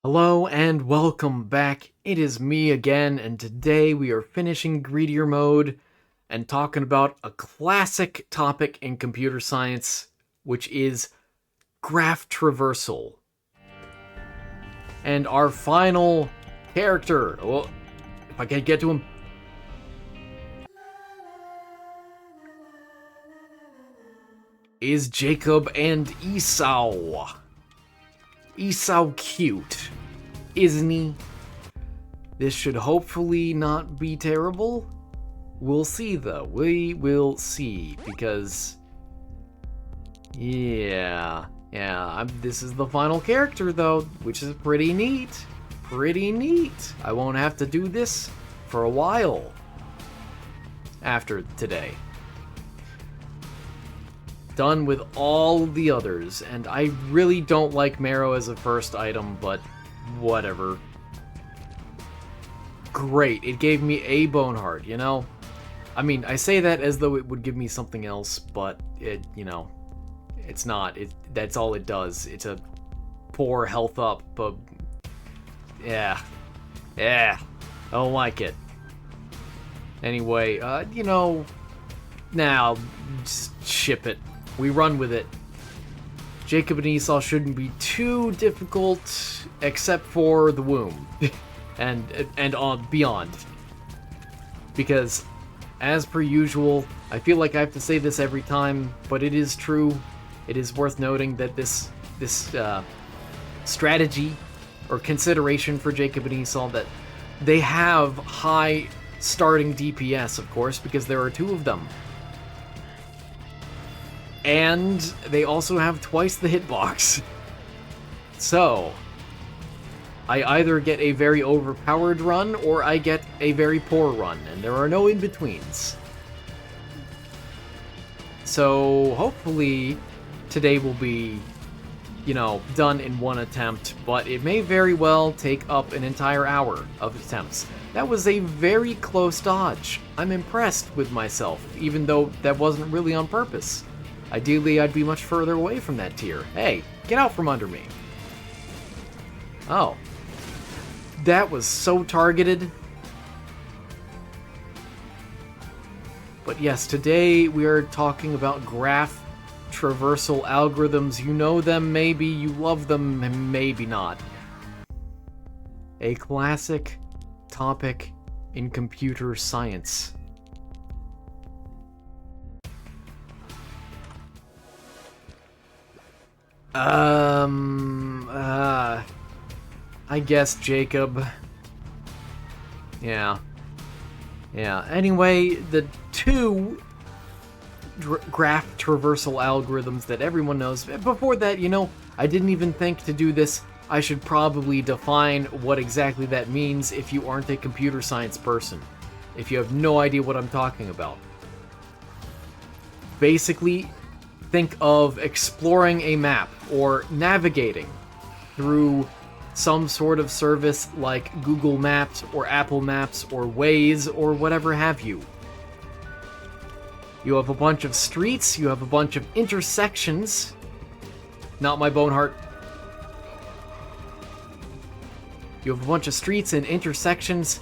Hello and welcome back. It is me again, and today we are finishing Greedier Mode and talking about a classic topic in computer science, which is graph traversal. And our final character, well, if I can get to him, is Jacob and Esau. Esau cute, isn't he? This should hopefully not be terrible. We'll see, though. We will see, because... Yeah, this is the final character, though, which is pretty neat. Pretty neat. I won't have to do this for a while after today. Done with all the others, and I really don't like marrow as a first item, but whatever. Great, it gave me a bone heart, you know? I mean, I say that as though it would give me something else, but it, it's not. That's all it does. It's a poor health up, but yeah, I don't like it. Anyway, now just ship it. We run with it. Jacob and Esau shouldn't be too difficult, except for the womb, and beyond. Because, as per usual, I feel like I have to say this every time, but it is true. It is worth noting that this strategy or consideration for Jacob and Esau, that they have high starting DPS, of course, because there are two of them. And they also have twice the hitbox. So, I either get a very overpowered run, or I get a very poor run, and there are no in-betweens. So, hopefully, today will be, done in one attempt, but it may very well take up an entire hour of attempts. That was a very close dodge. I'm impressed with myself, even though that wasn't really on purpose. Ideally, I'd be much further away from that tier. Hey, get out from under me. Oh. That was so targeted. But yes, today we are talking about graph traversal algorithms. You know them, maybe. You love them, maybe not. A classic topic in computer science. I guess Jacob. Yeah. Anyway, the two graph traversal algorithms that everyone knows. Before that, I didn't even think to do this. I should probably define what exactly that means if you aren't a computer science person. If you have no idea what I'm talking about. Basically, think of exploring a map or navigating through some sort of service like Google Maps or Apple Maps or Waze or whatever have you. You have a bunch of streets, you have a bunch of intersections. Not my bone heart. You have a bunch of streets and intersections,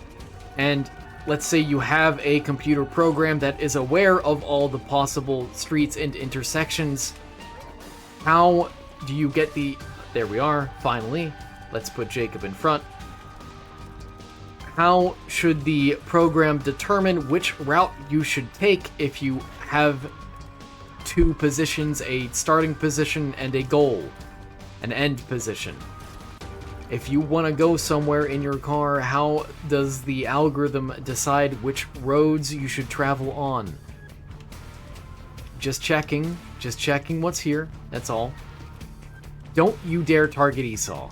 and let's say you have a computer program that is aware of all the possible streets and intersections. How do you get the... There we are, finally. Let's put Jacob in front. How should the program determine which route you should take if you have two positions, a starting position and a goal, an end position? If you want to go somewhere in your car, how does the algorithm decide which roads you should travel on? Just checking what's here, that's all. Don't you dare target Esau.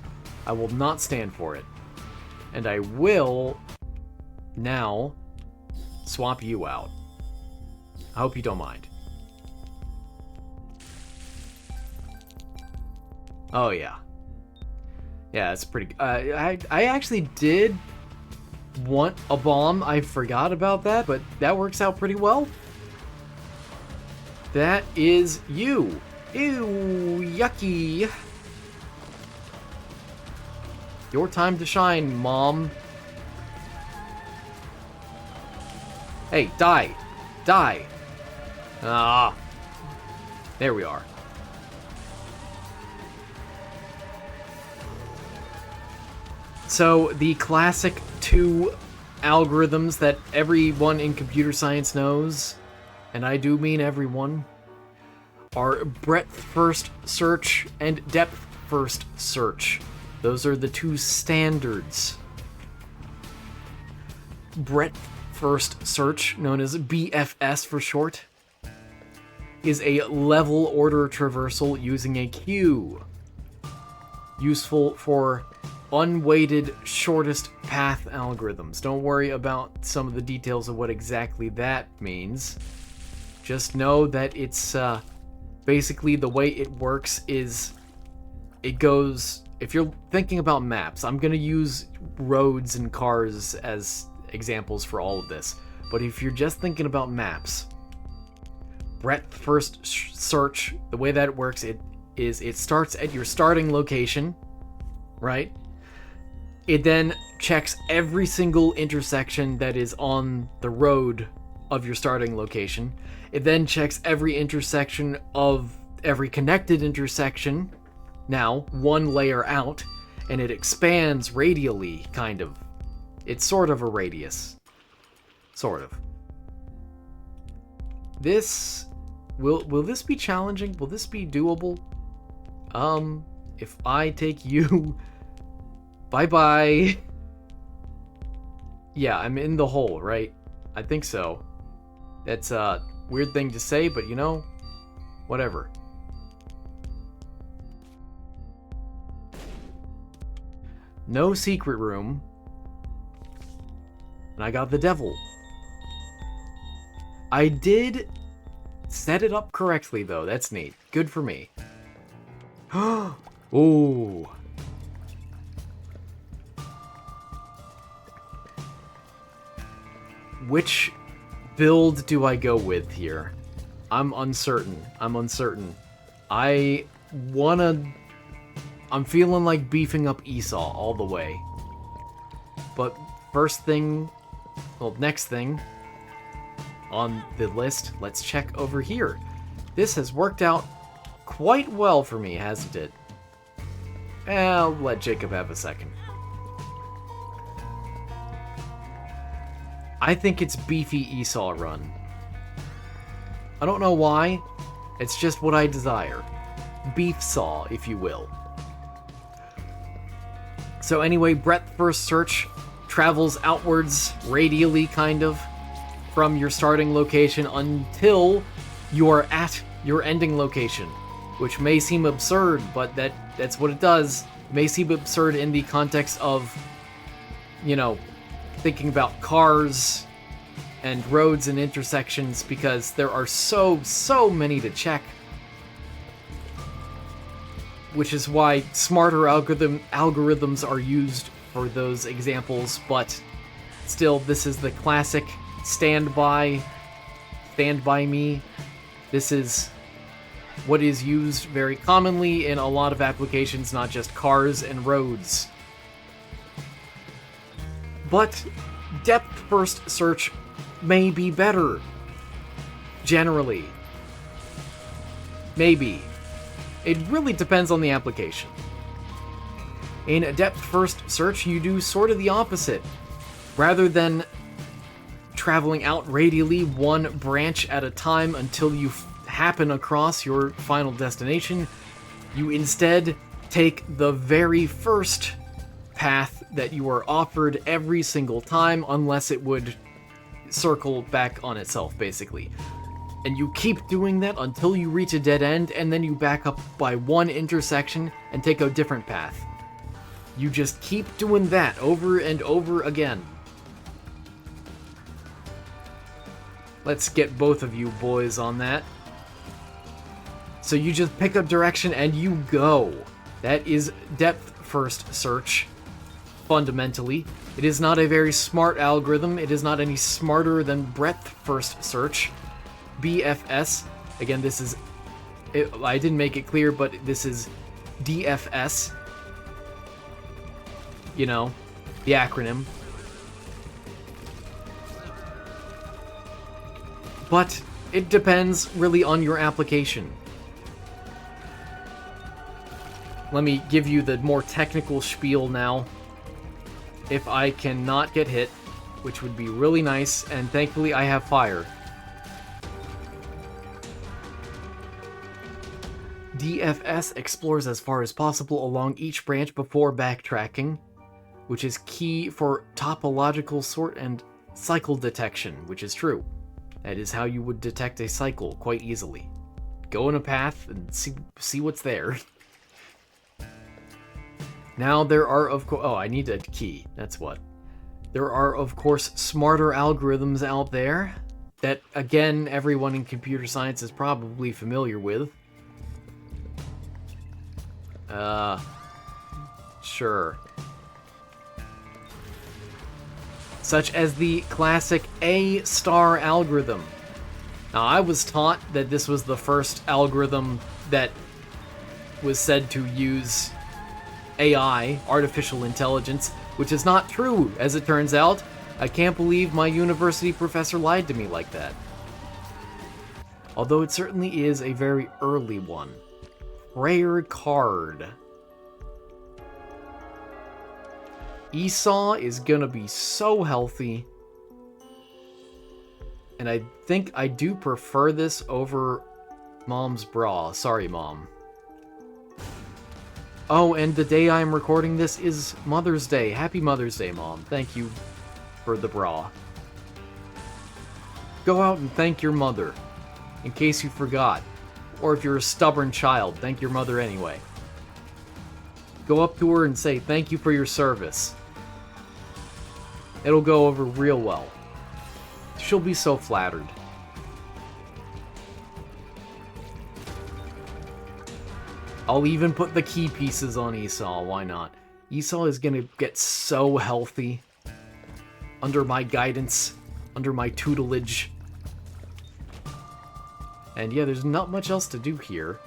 I will not stand for it. And I will now swap you out. I hope you don't mind. Oh yeah. Yeah, it's pretty... I actually did want a bomb. I forgot about that, but that works out pretty well. That is you. Ew, yucky. Your time to shine, Mom. Hey, die. Die. Ah. There we are. So, the classic two algorithms that everyone in computer science knows, and I do mean everyone, are breadth first search and depth first search. Those are the two standards. Breadth first search, known as BFS for short, is a level order traversal using a queue. Useful for unweighted shortest path algorithms. Don't worry about some of the details of what exactly that means. Just know that it's basically the way it works is it goes, if you're thinking about maps, I'm going to use roads and cars as examples for all of this, but if you're just thinking about maps, breadth first search, the way that it works, it starts at your starting location, right? It then checks every single intersection that is on the road of your starting location. It then checks every intersection of every connected intersection, now one layer out, and it expands radially, kind of. It's sort of a radius. Sort of. This... Will this be challenging? Will this be doable? If I take you... Bye-bye. Yeah, I'm in the hole, right? I think so. That's a weird thing to say, but you know, whatever. No secret room. And I got the devil. I did set it up correctly, though. That's neat. Good for me. Ooh. Which build do I go with here? I'm uncertain. I'm feeling like beefing up Esau all the way. But next thing on the list, let's check over here. This has worked out quite well for me, hasn't it? I'll let Jacob have a second. I think it's Beefy Esau Run. I don't know why. It's just what I desire. Beef Saw, if you will. So anyway, breadth first search travels outwards, radially kind of, from your starting location until you are at your ending location. Which may seem absurd, but that's what it does. It may seem absurd in the context of, you know, thinking about cars and roads and intersections, because there are so many to check. Which is why smarter algorithms are used for those examples, but still, this is the classic stand by me. This is what is used very commonly in a lot of applications, not just cars and roads. But depth first search may be better. Generally. Maybe. It really depends on the application. In a depth first search, you do sort of the opposite. Rather than traveling out radially one branch at a time until you happen across your final destination, you instead take the very first path that you are offered every single time, unless it would circle back on itself, basically. And you keep doing that until you reach a dead end, and then you back up by one intersection and take a different path. You just keep doing that over and over again. Let's get both of you boys on that. So you just pick a direction and you go. That is depth first search. Fundamentally, it is not a very smart algorithm. It is not any smarter than breadth first search. BFS, again, this is, I didn't make it clear, but this is DFS. you know, the acronym. But it depends really on your application. Let me give you the more technical spiel now. If I cannot get hit, which would be really nice, and thankfully I have fire. DFS explores as far as possible along each branch before backtracking, which is key for topological sort and cycle detection, which is true. That is how you would detect a cycle quite easily. Go in a path and see what's there. Now there are, of course... Oh, I need a key. That's what. There are, of course, smarter algorithms out there that, again, everyone in computer science is probably familiar with. Sure. Such as the classic A-star algorithm. Now, I was taught that this was the first algorithm that was said to use AI, artificial intelligence, which is not true, as it turns out. I can't believe my university professor lied to me like that. Although it certainly is a very early one. Rare card. Esau is gonna be so healthy. And I think I do prefer this over Mom's bra. Sorry, Mom. Oh, and the day I'm recording this is Mother's Day. Happy Mother's Day, Mom. Thank you for the bra. Go out and thank your mother, in case you forgot. Or if you're a stubborn child, thank your mother anyway. Go up to her and say, thank you for your service. It'll go over real well. She'll be so flattered. I'll even put the key pieces on Esau, why not? Esau is gonna get so healthy. Under my guidance, under my tutelage. And yeah, there's not much else to do here.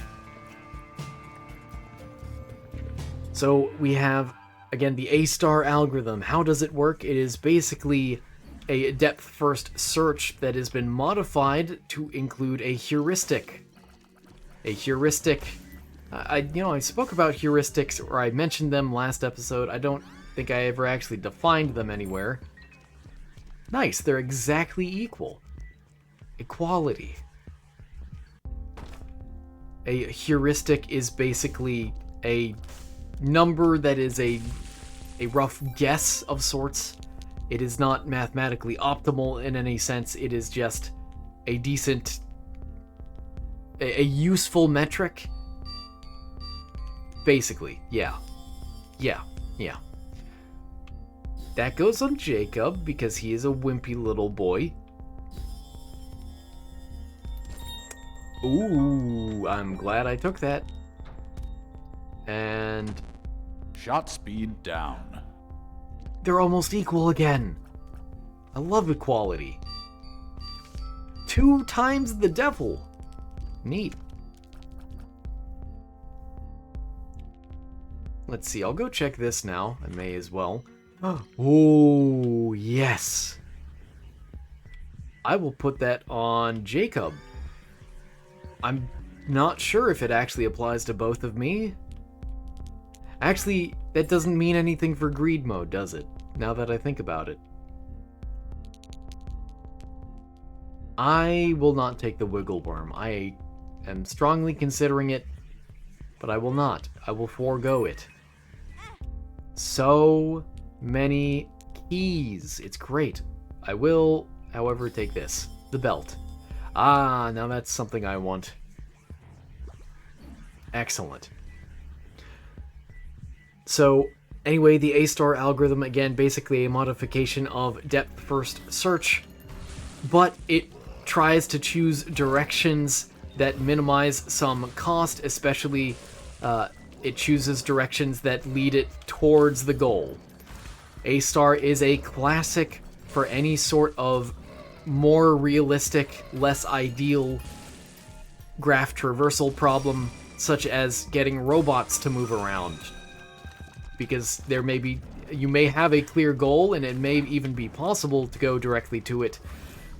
So we have, again, the A-star algorithm. How does it work? It is basically a depth-first search that has been modified to include a heuristic. A heuristic... I spoke about heuristics, or I mentioned them last episode. I don't think I ever actually defined them anywhere. Nice, they're exactly equal. Equality. A heuristic is basically a number that is a rough guess of sorts. It is not mathematically optimal in any sense. It is just a decent, a useful metric. Basically, yeah. That goes on Jacob, because he is a wimpy little boy. Ooh, I'm glad I took that. And... shot speed down. They're almost equal again. I love equality. 2 times the devil. Neat. Let's see, I'll go check this now. I may as well. Oh, yes. I will put that on Jacob. I'm not sure if it actually applies to both of me. Actually, that doesn't mean anything for greed mode, does it? Now that I think about it. I will not take the wiggle worm. I am strongly considering it, but I will not. I will forego it. So many keys. It's great. I will, however, take this. The belt. Ah, now that's something I want. Excellent. So, anyway, the A-star algorithm, again, basically a modification of depth-first search, but it tries to choose directions that minimize some cost, especially it chooses directions that lead it towards the goal. A-star is a classic for any sort of more realistic, less ideal graph traversal problem, such as getting robots to move around. Because there may be You may have a clear goal, and it may even be possible to go directly to it,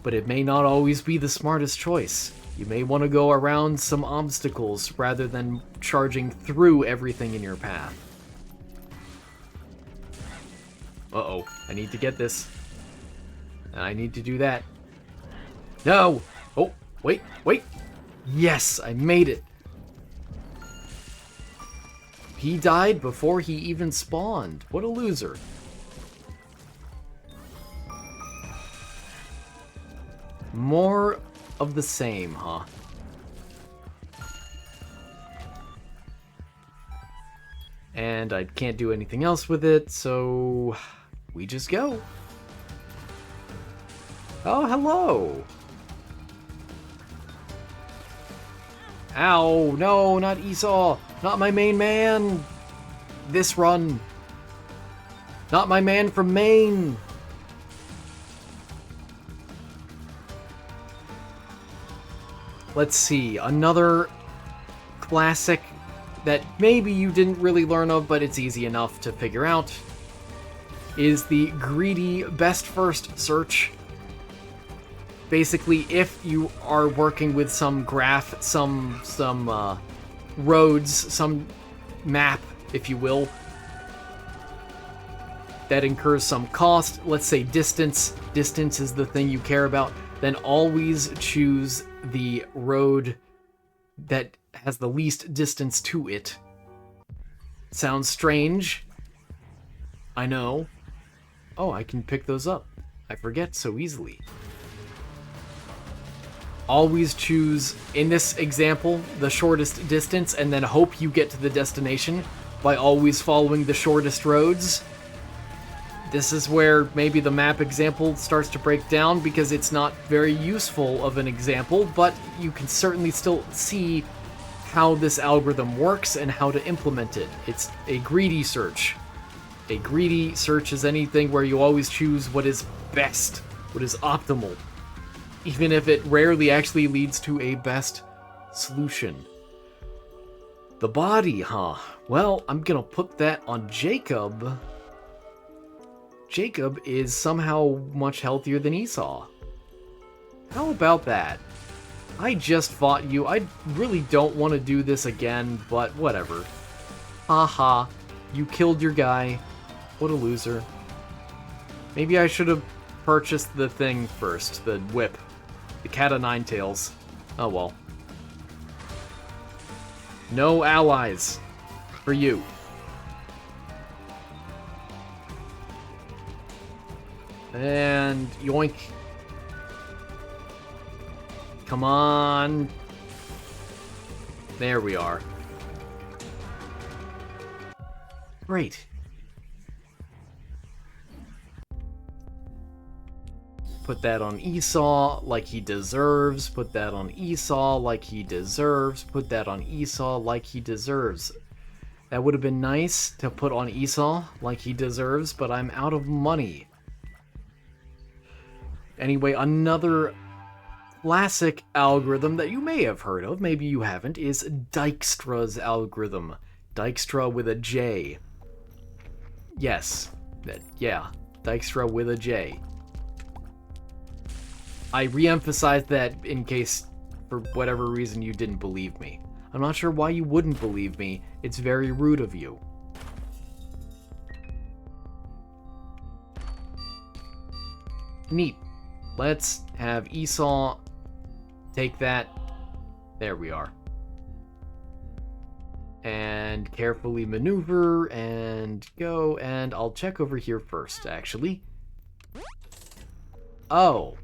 but it may not always be the smartest choice. You may want to go around some obstacles rather than charging through everything in your path. Uh-oh, I need to get this. I need to do that. No! Oh, wait. Yes, I made it. He died before he even spawned. What a loser. More of the same, huh? And I can't do anything else with it, so we just go. Oh, hello. Ow, no, not Esau. Not my main man. This run. Not my man from Maine. Let's see, another classic that maybe you didn't really learn of, but it's easy enough to figure out, is the greedy best first search. Basically, if you are working with some graph, some roads, some map, if you will, that incurs some cost, let's say distance is the thing you care about, then always choose the road that has the least distance to it. Sounds strange. I know. Oh, I can pick those up. I forget so easily. Always choose, in this example, the shortest distance, and then hope you get to the destination by always following the shortest roads. This is where maybe the map example starts to break down, because it's not very useful of an example, but you can certainly still see how this algorithm works and how to implement it. It's a greedy search. A greedy search is anything where you always choose what is best, what is optimal, even if it rarely actually leads to a best solution. The body, huh? Well, I'm gonna put that on Jacob. Jacob is somehow much healthier than Esau. How about that? I just fought you. I really don't want to do this again, but whatever. Haha, you killed your guy. What a loser. Maybe I should have purchased the thing first, the whip. The cat o' nine tails. Oh well. No allies. For you. And yoink. Come on. There we are. Great. Put that on Esau like he deserves. Put that on Esau like he deserves. Put that on Esau like he deserves. That would have been nice to put on Esau like he deserves, but I'm out of money. Anyway, another classic algorithm that you may have heard of, maybe you haven't, is Dijkstra's algorithm. Dijkstra with a J. Yes. Yeah. Dijkstra with a J. I re-emphasized that in case, for whatever reason, you didn't believe me. I'm not sure why you wouldn't believe me. It's very rude of you. Neat. Let's have Esau take that. There we are. And carefully maneuver and go, and I'll check over here first, actually. Oh.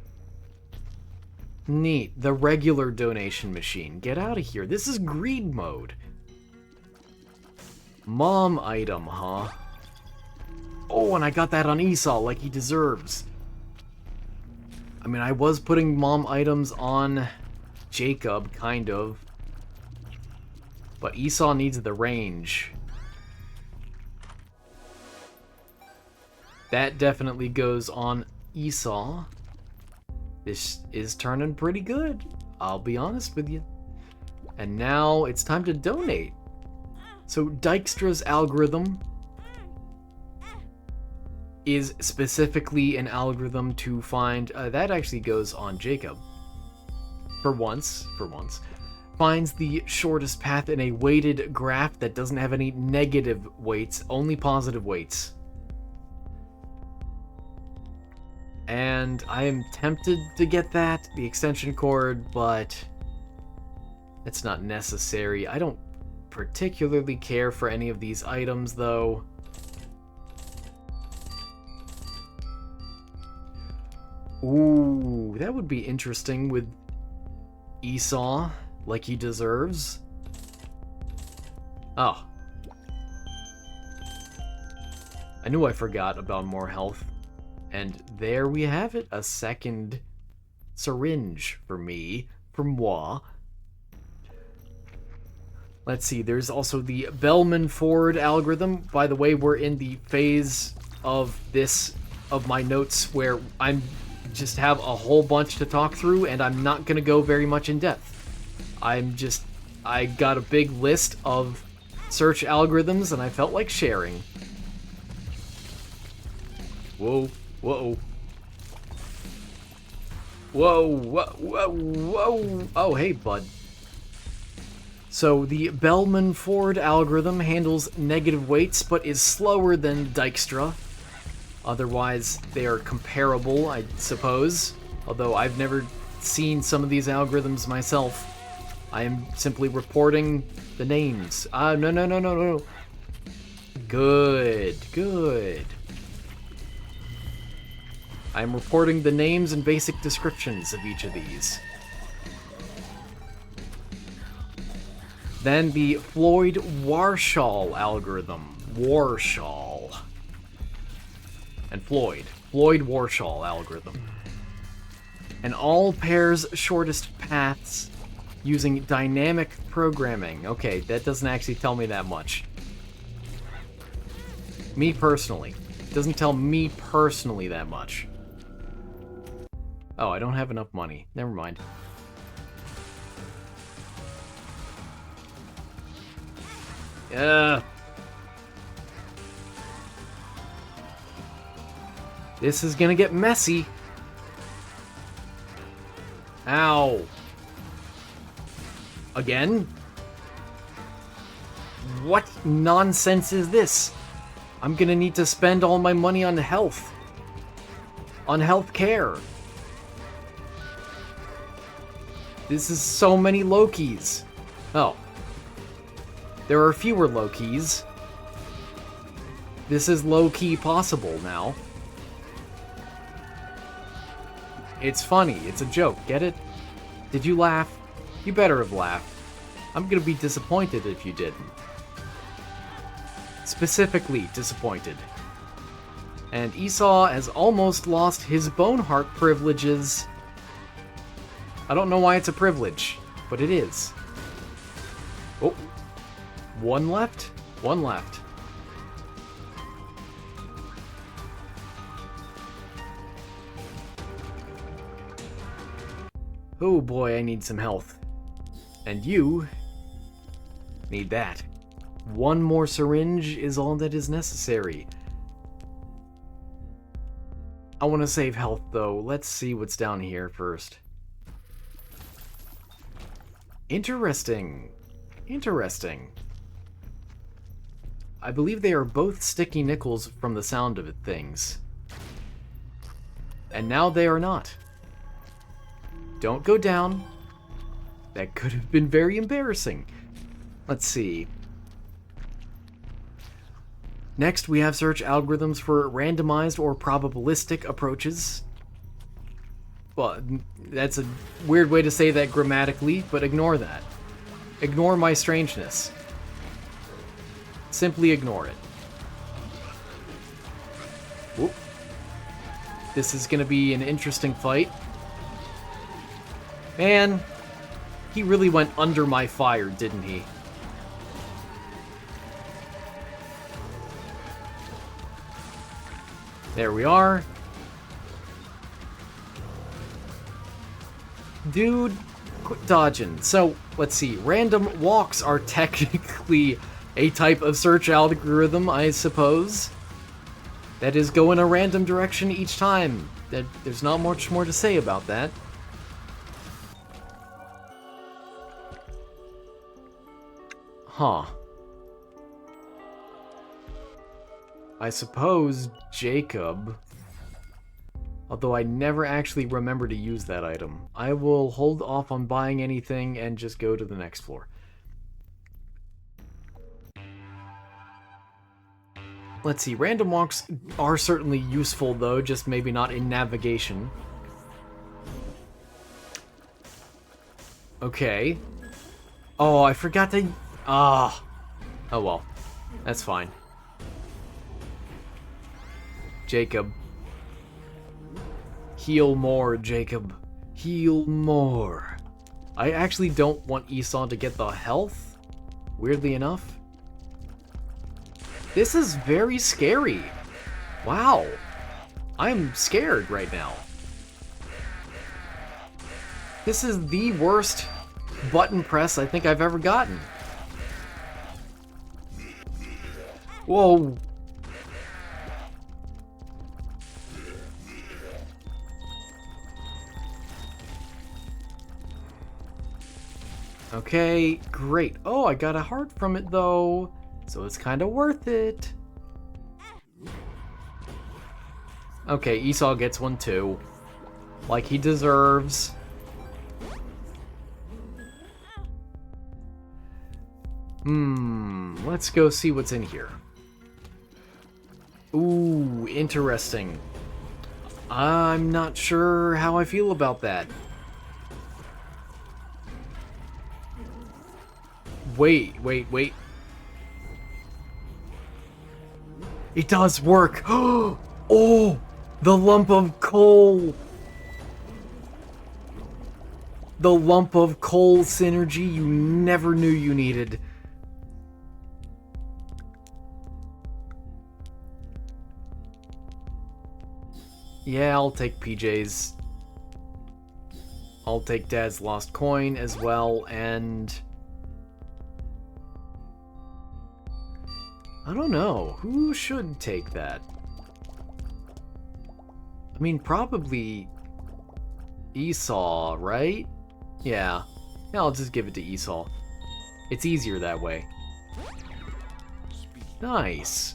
Neat. The regular donation machine. Get out of here. This is greed mode. Mom item, huh? Oh, and I got that on Esau like he deserves. I mean, I was putting mom items on Jacob, kind of. But Esau needs the range. That definitely goes on Esau. This is turning pretty good, I'll be honest with you. And now it's time to donate. So Dijkstra's algorithm is specifically an algorithm to find, that actually goes on Jacob. For once, finds the shortest path in a weighted graph that doesn't have any negative weights, only positive weights. And I am tempted to get that, the extension cord, but it's not necessary. I don't particularly care for any of these items, though. Ooh, that would be interesting with Esau, like he deserves. Oh. I knew I forgot about more health. And there we have it, a second syringe for me, for moi. Let's see, there's also the Bellman-Ford algorithm. By the way, we're in the phase of my notes where I'm just have a whole bunch to talk through, and I'm not gonna go very much in depth. I got a big list of search algorithms, and I felt like sharing. Whoa. Whoa. Whoa, whoa, whoa, whoa. Oh, hey, bud. So, the Bellman-Ford algorithm handles negative weights, but is slower than Dijkstra. Otherwise, they are comparable, I suppose. Although, I've never seen some of these algorithms myself. I am simply reporting the names. No. Good. I'm reporting the names and basic descriptions of each of these. Then the Floyd-Warshall algorithm. Warshall. And Floyd-Warshall algorithm. And all pairs shortest paths using dynamic programming. Okay, that doesn't actually tell me that much. Me personally. It doesn't tell me personally that much. Oh, I don't have enough money. Never mind. This is gonna get messy. Ow. Again? What nonsense is this? I'm gonna need to spend all my money on health. On health care. This is so many Lokis. Oh. There are fewer Lokis. This is low-key possible now. It's funny. It's a joke. Get it? Did you laugh? You better have laughed. I'm gonna be disappointed if you didn't. Specifically disappointed. And Esau has almost lost his Boneheart privileges. I don't know why it's a privilege, but it is. Oh. One left? One left. Oh boy, I need some health. And you need that. One more syringe is all that is necessary. I want to save health though. Let's see what's down here first. Interesting. I believe they are both sticky nickels from the sound of things. And now they are not. Don't go down. That could have been very embarrassing. Let's see. Next, we have search algorithms for randomized or probabilistic approaches. Well, that's a weird way to say that grammatically, but ignore that. Ignore my strangeness. Simply ignore it. Whoop. This is gonna be an interesting fight. Man, he really went under my fire, didn't he? There we are. Dude, quit dodging. So, let's see. Random walks are technically a type of search algorithm, I suppose. That is go in a random direction each time. There's not much more to say about that. Huh. I suppose Jacob... Although I never actually remember to use that item. I will hold off on buying anything and just go to the next floor. Let's see, random walks are certainly useful though, just maybe not in navigation. Okay. Oh, I forgot to... Ah. Oh well. That's fine. Jacob. Heal more, Jacob. Heal more. I actually don't want Esau to get the health, weirdly enough. This is very scary. Wow. I'm scared right now. This is the worst button press I think I've ever gotten. Whoa. Okay, great. Oh, I got a heart from it though, so it's kind of worth it. Okay, Esau gets one too, like he deserves. Let's go see what's in here. Ooh, interesting. I'm not sure how I feel about that. Wait. It does work! Oh! The lump of coal! The lump of coal synergy you never knew you needed. Yeah, I'll take PJ's. I'll take Dad's lost coin as well, and... I don't know. Who should take that? I mean, probably Esau, right? Yeah. I'll just give it to Esau. It's easier that way. Nice.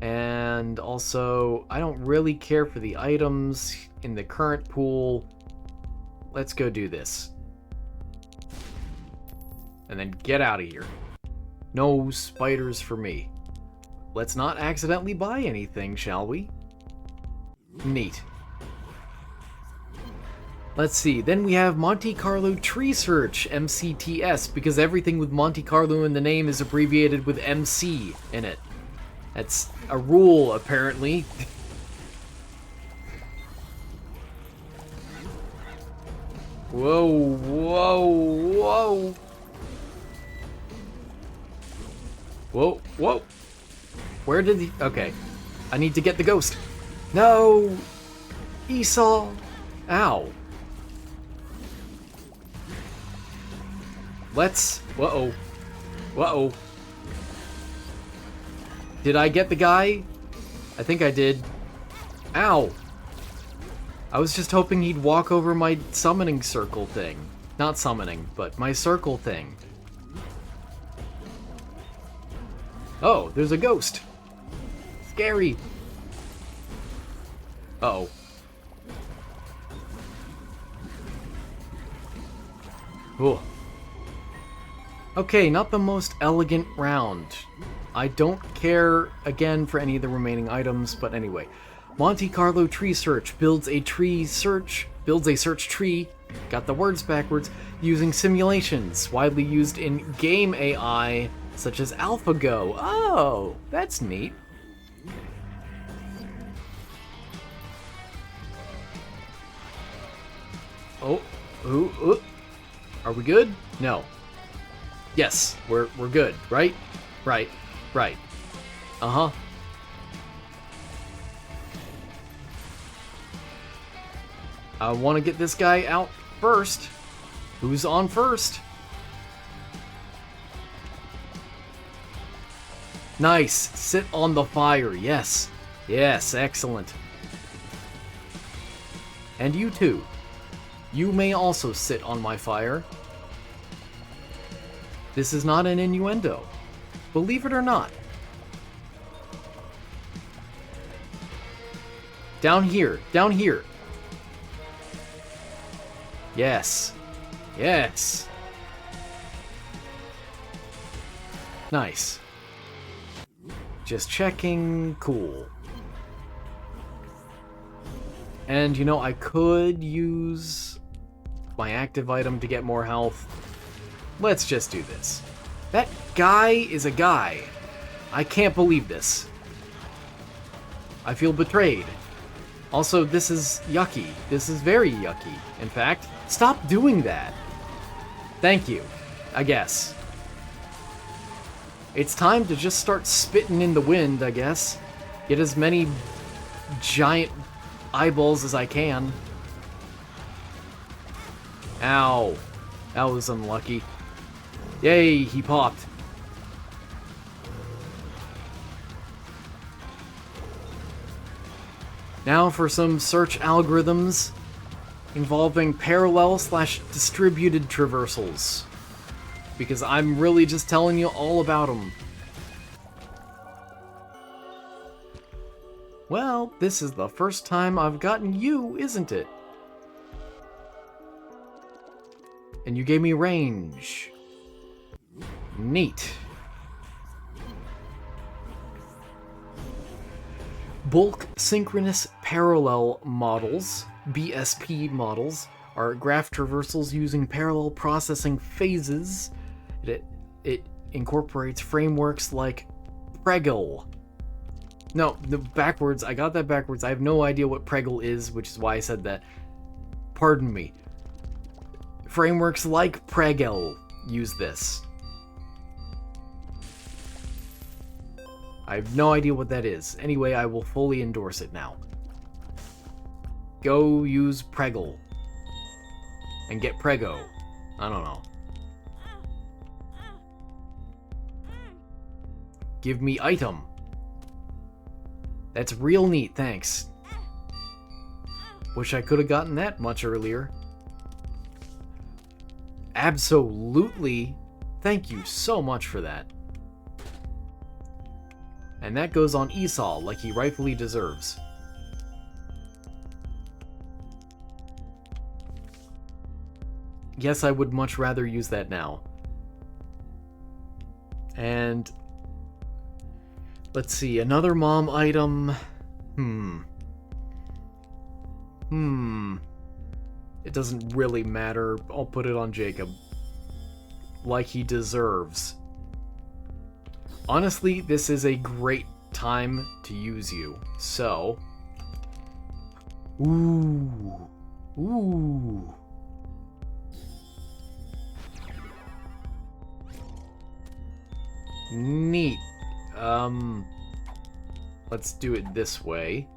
And also, I don't really care for the items in the current pool. Let's go do this. And then get out of here. No spiders for me. Let's not accidentally buy anything, shall we? Neat. Let's see, then we have Monte Carlo Tree Search, MCTS, because everything with Monte Carlo in the name is abbreviated with MC in it. That's a rule, apparently. Whoa. Whoa. Where did he... Okay. I need to get the ghost. No! Esau! Ow. Let's... Whoa. Did I get the guy? I think I did. Ow! I was just hoping he'd walk over my summoning circle thing. Not summoning, but my circle thing. Oh, there's a ghost. Scary. Uh-oh. Ooh. Okay, not the most elegant round. I don't care, again, for any of the remaining items, but anyway. Monte Carlo Tree Search builds a search tree, got the words backwards, using simulations, widely used in game AI, such as AlphaGo. Oh, that's neat. Oh, ooh. Are we good? No. Yes, we're good, right? Right. Uh-huh. I want to get this guy out first. Who's on first? Nice. Sit on the fire. Yes. Yes, excellent. And you too. You may also sit on my fire. This is not an innuendo. Believe it or not. Down here. Down here. Yes. Yes. Nice. Just checking. Cool. And, you know, I could use my active item to get more health. Let's just do this. That guy is a guy. I can't believe this. I feel betrayed. Also, this is yucky. This is very yucky. In fact, stop doing that. Thank you, I guess. It's time to just start spitting in the wind, I guess. Get as many giant eyeballs as I can. Ow. That was unlucky. Yay, he popped. Now for some search algorithms involving parallel/distributed traversals. Because I'm really just telling you all about them. Well, this is the first time I've gotten you, isn't it? And you gave me range. Neat. Bulk Synchronous Parallel Models, BSP models, are graph traversals using parallel processing phases. It incorporates frameworks like Pregel. No, backwards. I got that backwards. I have no idea what Pregel is, which is why I said that. Pardon me. Frameworks like Pregel use this. I have no idea what that is. Anyway, I will fully endorse it now. Go use Pregel. And get Prego. I don't know. Give me item. That's real neat, thanks. Wish I could have gotten that much earlier. Absolutely. Thank you so much for that. And that goes on Esau like he rightfully deserves. Yes, I would much rather use that now. And let's see, another mom item. It doesn't really matter. I'll put it on Jacob. Like he deserves. Honestly, this is a great time to use you. So. Ooh. Neat. Let's do it this way.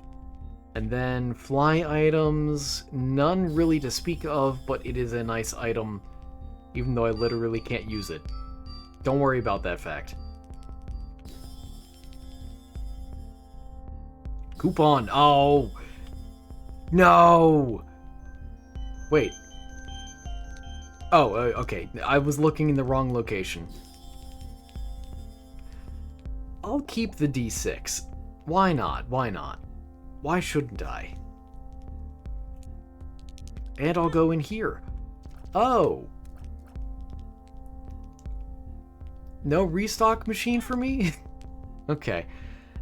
And then fly items, none really to speak of, but it is a nice item, even though I literally can't use it. Don't worry about that fact. Coupon. Oh. No. Wait. Oh, okay. I was looking in the wrong location. I'll keep the D6. Why not? Why not? Why shouldn't I? And I'll go in here. Oh. No restock machine for me? Okay.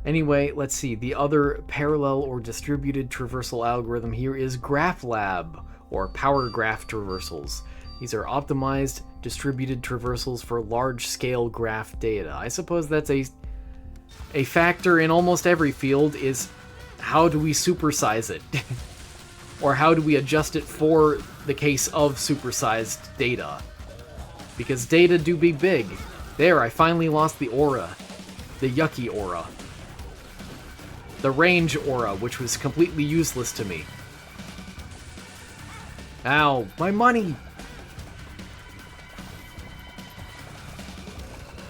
Anyway, let's see. The other parallel or distributed traversal algorithm here is GraphLab, or Power Graph Traversals. These are optimized distributed traversals for large-scale graph data. I suppose that's a factor in almost every field is how do we supersize it? Or how do we adjust it for the case of supersized data? Because data do be big. There, I finally lost the aura. The yucky aura. The range aura, which was completely useless to me. Ow, my money!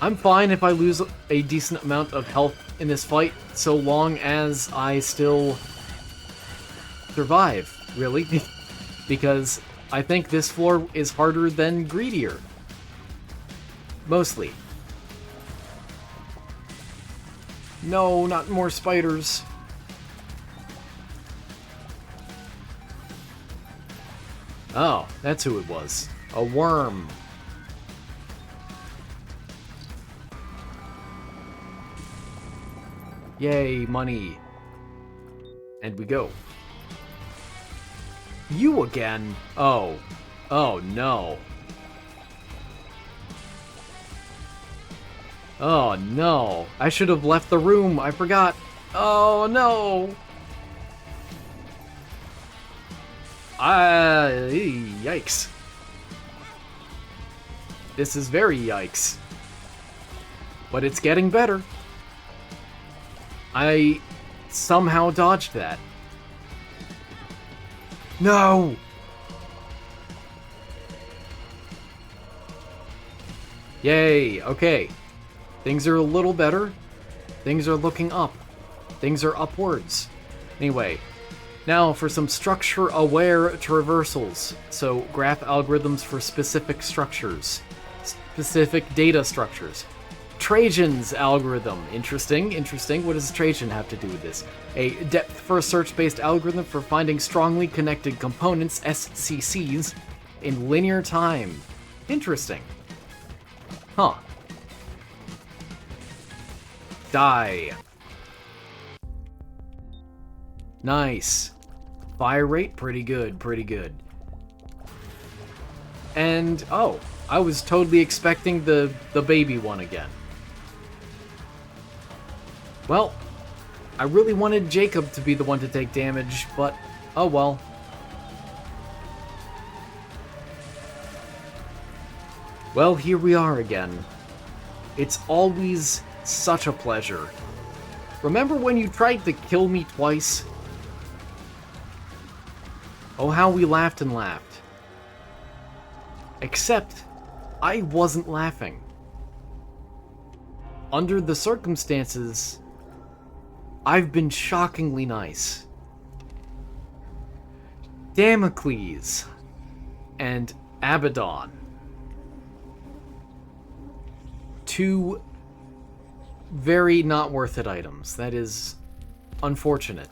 I'm fine if I lose a decent amount of health in this fight, so long as I still survive, really. Because I think this floor is harder than Greedier. Mostly. No, not more spiders. Oh, that's who it was. A worm. Yay, money. And we go. You again? Oh. Oh, no. Oh, no. I should have left the room. I forgot. Oh, no. Yikes. This is very yikes. But it's getting better. I somehow dodged that. No! Yay, okay. Things are a little better. Things are looking up. Things are upwards. Anyway, now for some structure-aware traversals. So, graph algorithms for specific structures. Specific data structures. Trajan's algorithm. Interesting, interesting. What does Trajan have to do with this? A depth-first search-based algorithm for finding strongly connected components, SCCs, in linear time. Interesting. Huh. Die. Nice. Fire rate, pretty good, pretty good. And, oh, I was totally expecting the baby one again. Well, I really wanted Jacob to be the one to take damage, but oh well. Well, here we are again. It's always such a pleasure. Remember when you tried to kill me twice? Oh, how we laughed and laughed. Except, I wasn't laughing. Under the circumstances, I've been shockingly nice. Damocles and Abaddon. Two very not worth it items. That is unfortunate.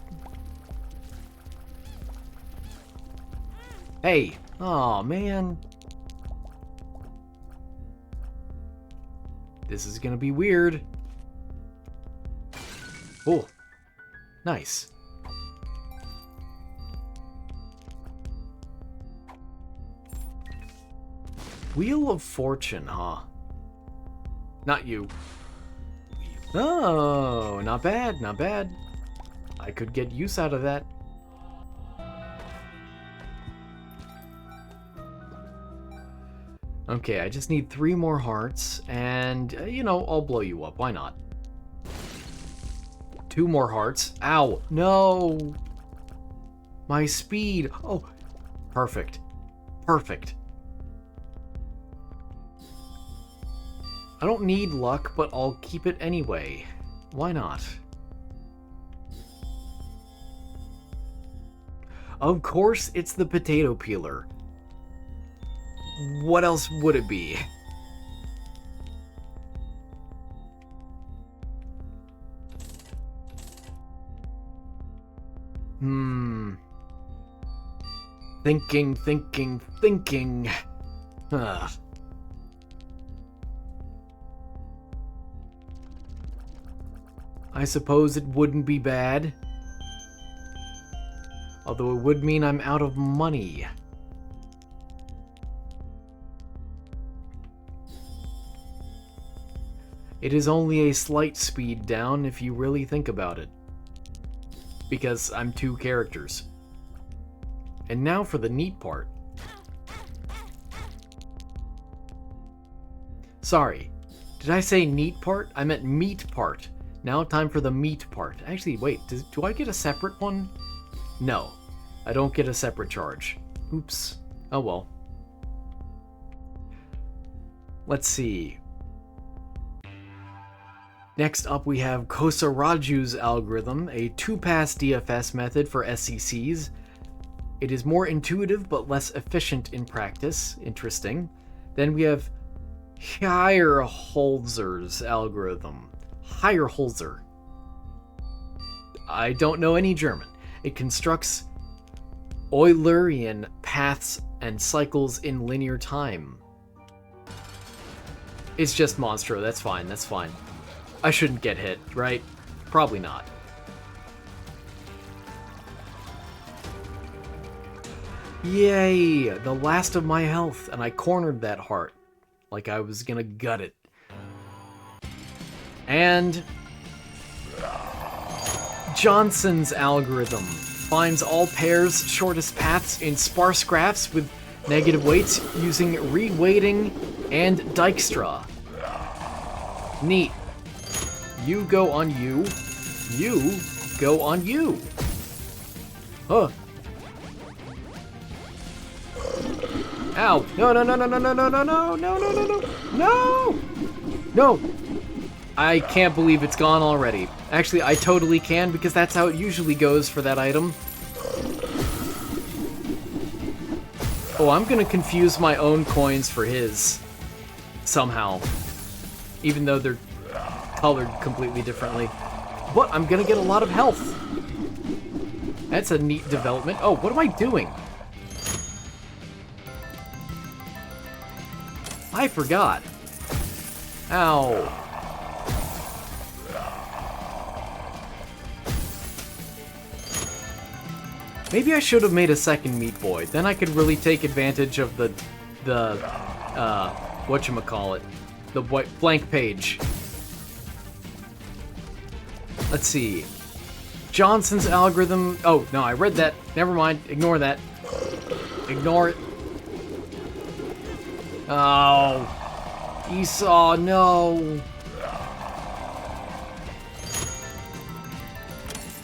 Hey! Aw, man. This is gonna be weird. Oh. Nice. Wheel of Fortune, huh? Not you. Oh, not bad, not bad. I could get use out of that. Okay, I just need 3 more hearts, and, you know, I'll blow you up. Why not? 2 more hearts. Ow! No! My speed! Oh, perfect. Perfect. I don't need luck, but I'll keep it anyway. Why not? Of course, it's the potato peeler. What else would it be? Thinking. Ugh. I suppose it wouldn't be bad. Although it would mean I'm out of money. It is only a slight speed down if you really think about it. Because I'm 2 characters. And now for the neat part. Sorry, did I say neat part? I meant meat part. Now time for the meat part. Actually, wait, do I get a separate one? No, I don't get a separate charge. Oops. Oh well. Let's see. Next up, we have Kosaraju's algorithm, a 2-pass DFS method for SCCs. It is more intuitive but less efficient in practice. Interesting. Then we have Heyerholzer's algorithm. Heyerholzer. I don't know any German. It constructs Eulerian paths and cycles in linear time. It's just Monstro, that's fine, that's fine. I shouldn't get hit, right? Probably not. Yay! The last of my health, and I cornered that heart. Like I was gonna gut it. And Johnson's algorithm finds all pairs' shortest paths in sparse graphs with negative weights using reweighting and Dijkstra. Neat. You go on you. You go on you. Huh. Ow. No, no, no, no, no, no, no, no, no, no, no, no, no, no! No! I can't believe it's gone already. Actually, I totally can, because that's how it usually goes for that item. Oh, I'm gonna confuse my own coins for his. Somehow. Even though they're colored completely differently. But I'm gonna get a lot of health. That's a neat development. Oh, what am I doing? I forgot. Ow. Maybe I should have made a second Meat Boy. Then I could really take advantage of the whatchamacallit, the blank page. Let's see. Johnson's algorithm. Oh, no, I read that. Never mind. Ignore that. Ignore it. Oh. Esau, no.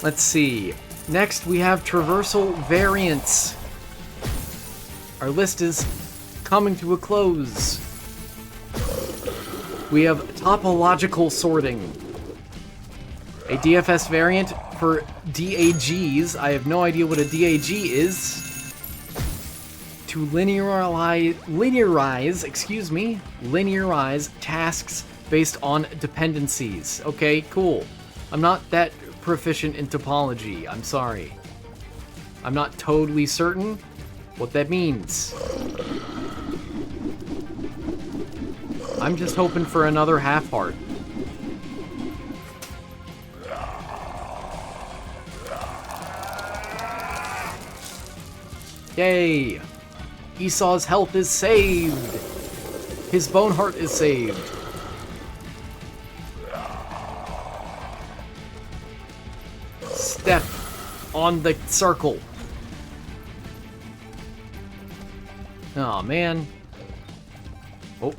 Let's see. Next, we have Traversal variants. Our list is coming to a close. We have topological sorting. A DFS variant for DAGs. I have no idea what a DAG is. To linearize tasks based on dependencies. Okay, cool. I'm not that proficient in topology. I'm sorry. I'm not totally certain what that means. I'm just hoping for another half heart. Yay! Esau's health is saved! His bone heart is saved. Step on the circle. Oh man. Oh,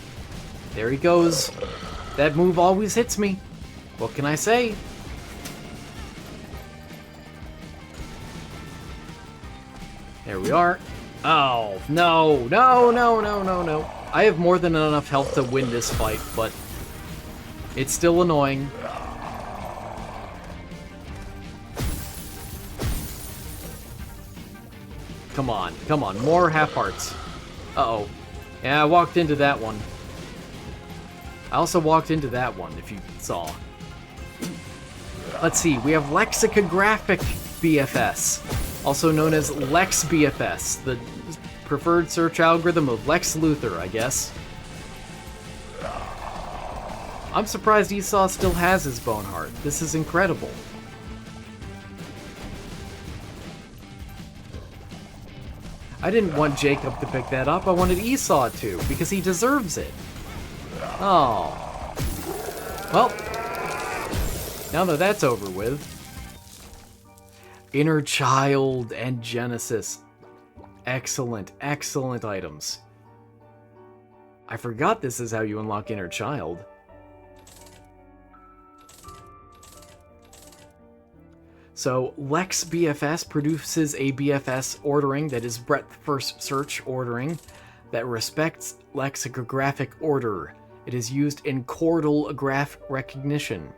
there he goes. That move always hits me. What can I say? There we are. Oh, no, no, no, no, no, no. I have more than enough health to win this fight, but it's still annoying. Come on, more half hearts. Uh-oh. Yeah, I walked into that one. I also walked into that one, if you saw. Let's see, we have lexicographic BFS, also known as Lex BFS, the preferred search algorithm of Lex Luthor, I guess. I'm surprised Esau still has his bone heart. This is incredible. I didn't want Jacob to pick that up, I wanted Esau to, because he deserves it. Oh. Well, now that that's over with. Inner Child and Genesis. Excellent, excellent items. I forgot this is how you unlock Inner Child. So, Lex BFS produces a BFS ordering that is breadth first search ordering that respects lexicographic order. It is used in chordal graph recognition.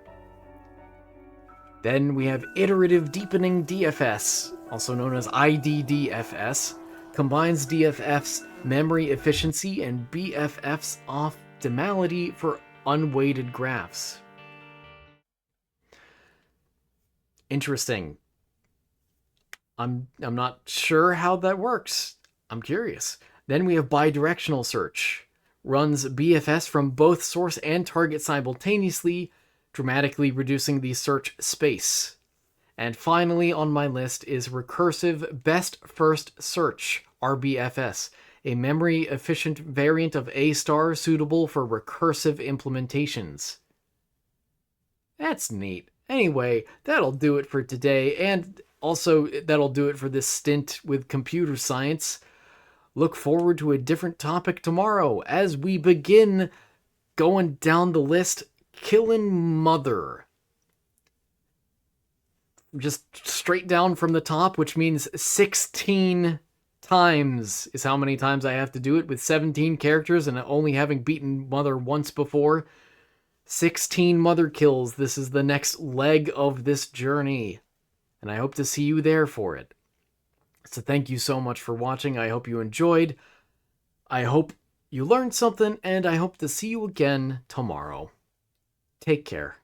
Then we have Iterative Deepening DFS, also known as IDDFS, combines DFF's memory efficiency and BFF's optimality for unweighted graphs. Interesting. I'm not sure how that works. I'm curious. Then we have Bidirectional Search. Runs BFS from both source and target simultaneously, dramatically reducing the search space. And finally on my list is Recursive Best First Search, RBFS, a memory-efficient variant of A-star suitable for recursive implementations. That's neat. Anyway, that'll do it for today, and also that'll do it for this stint with computer science. Look forward to a different topic tomorrow as we begin going down the list, killing Mother. Just straight down from the top, which means 16 times is how many times I have to do it with 17 characters and only having beaten Mother once before. 16 Mother kills. This is the next leg of this journey, and I hope to see you there for it. So thank you so much for watching. I hope you enjoyed. I hope you learned something, and I hope to see you again tomorrow. Take care.